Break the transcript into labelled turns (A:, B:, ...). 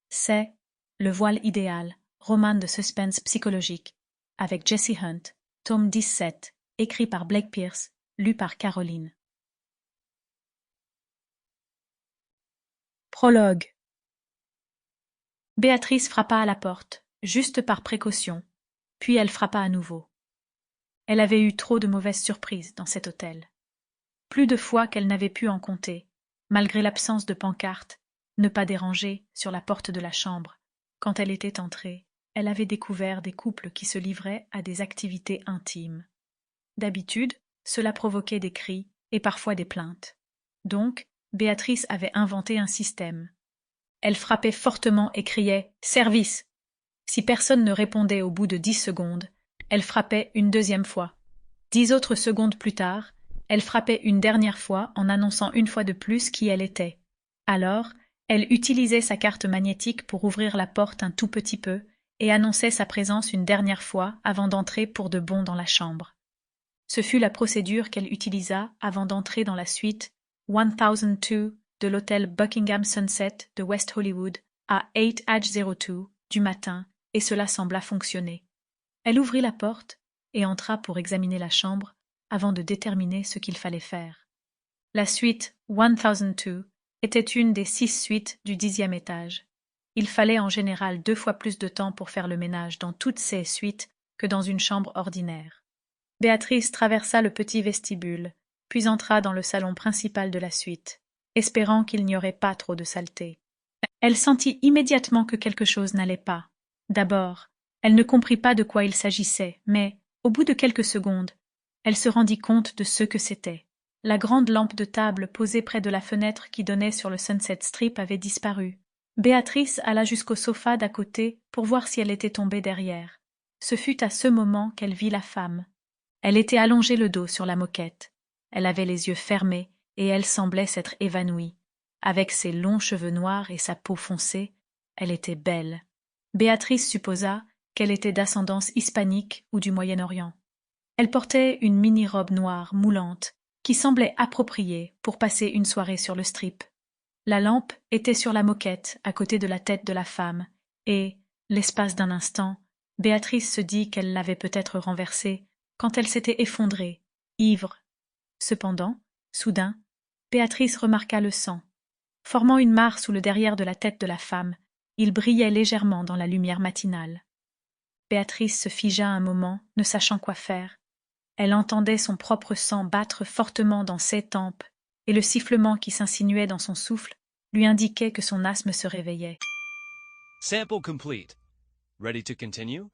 A: C'est Le voile idéal, roman de suspense psychologique, avec Jesse Hunt, tome 17, écrit par Blake Pierce, lu par Caroline. Prologue. Béatrice frappa à la porte, juste par précaution, puis elle frappa à nouveau. Elle avait eu trop de mauvaises surprises dans cet hôtel. Plus de fois qu'elle n'avait pu en compter, malgré l'absence de pancarte, ne pas déranger sur la porte de la chambre. Quand elle était entrée, elle avait découvert des couples qui se livraient à des activités intimes. D'habitude, cela provoquait des cris et parfois des plaintes. Donc, Béatrice avait inventé un système. Elle frappait fortement et criait « Service !» Si personne ne répondait au bout de 10 secondes, elle frappait une deuxième fois. 10 autres secondes plus tard, elle frappait une dernière fois en annonçant une fois de plus qui elle était. Alors, elle utilisait sa carte magnétique pour ouvrir la porte un tout petit peu et annonçait sa présence une dernière fois avant d'entrer pour de bon dans la chambre. Ce fut la procédure qu'elle utilisa avant d'entrer dans la suite 1002 de l'hôtel Buckingham Sunset de West Hollywood à 8H02 du matin, et cela sembla fonctionner. Elle ouvrit la porte et entra pour examiner la chambre avant de déterminer ce qu'il fallait faire. La suite 1002 était une des 6 suites du 10e étage. Il fallait en général 2 fois plus de temps pour faire le ménage dans toutes ces suites que dans une chambre ordinaire. Béatrice traversa le petit vestibule, puis entra dans le salon principal de la suite, espérant qu'il n'y aurait pas trop de saleté. Elle sentit immédiatement que quelque chose n'allait pas. D'abord, elle ne comprit pas de quoi il s'agissait, mais, au bout de quelques secondes, elle se rendit compte de ce que c'était. La grande lampe de table posée près de la fenêtre qui donnait sur le Sunset Strip avait disparu. Béatrice alla jusqu'au sofa d'à côté pour voir si elle était tombée derrière. Ce fut à ce moment qu'elle vit la femme. Elle était allongée le dos sur la moquette. Elle avait les yeux fermés et elle semblait s'être évanouie. Avec ses longs cheveux noirs et sa peau foncée, elle était belle. Béatrice supposa qu'elle était d'ascendance hispanique ou du Moyen-Orient. Elle portait une mini-robe noire moulante qui semblait appropriée pour passer une soirée sur le strip. La lampe était sur la moquette à côté de la tête de la femme et, l'espace d'un instant, Béatrice se dit qu'elle l'avait peut-être renversée quand elle s'était effondrée, ivre. Cependant, soudain, Béatrice remarqua le sang. Formant une mare sous le derrière de la tête de la femme, il brillait légèrement dans la lumière matinale. Béatrice se figea un moment, ne sachant quoi faire. Elle entendait son propre sang battre fortement dans ses tempes, et le sifflement qui s'insinuait dans son souffle lui indiquait que son asthme se réveillait.
B: Sample complete. Ready to continue?